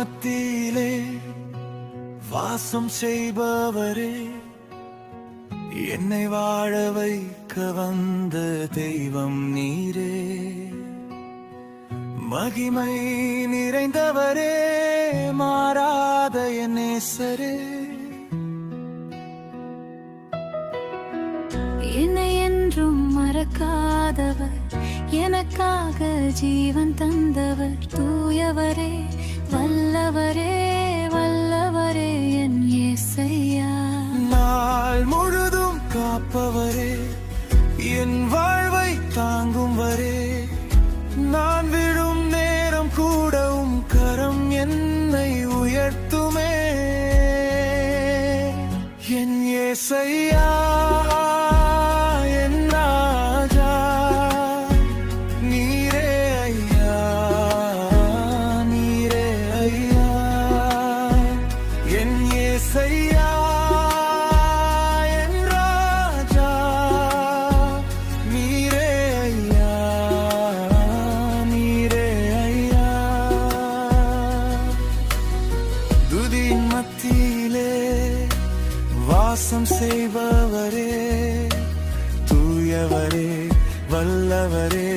மத்தியிலே வாசம் செய்பவரே, என்னை வாழ வைக்க வந்த தெய்வம் நீரே. மகிமை நிறைந்தவரே, மாறாத என் நேசரே, என்னை என்றும் மறக்காதவர், எனக்காக ஜீவன் தந்தவர், தூயவரே வல்லவரே வல்லவரே என் இயேசையா. நாள் முழுதும் காப்பவரே, என் வாழ்வை தாங்கும்வரே, நான் விழும் நேரம் கூடவும் கரம் என்னை உயர்த்துமே. என் இயேசையா, என் ராஜா, நீரே ஐயா, நீரே ஐயா. என் இயேசையா, என் ராஜா, நீரே ஐயா, நீரே ஐயா. துதியின் மத்தியிலே வாசம் செய்பவரே, தூயவரே வல்லவரே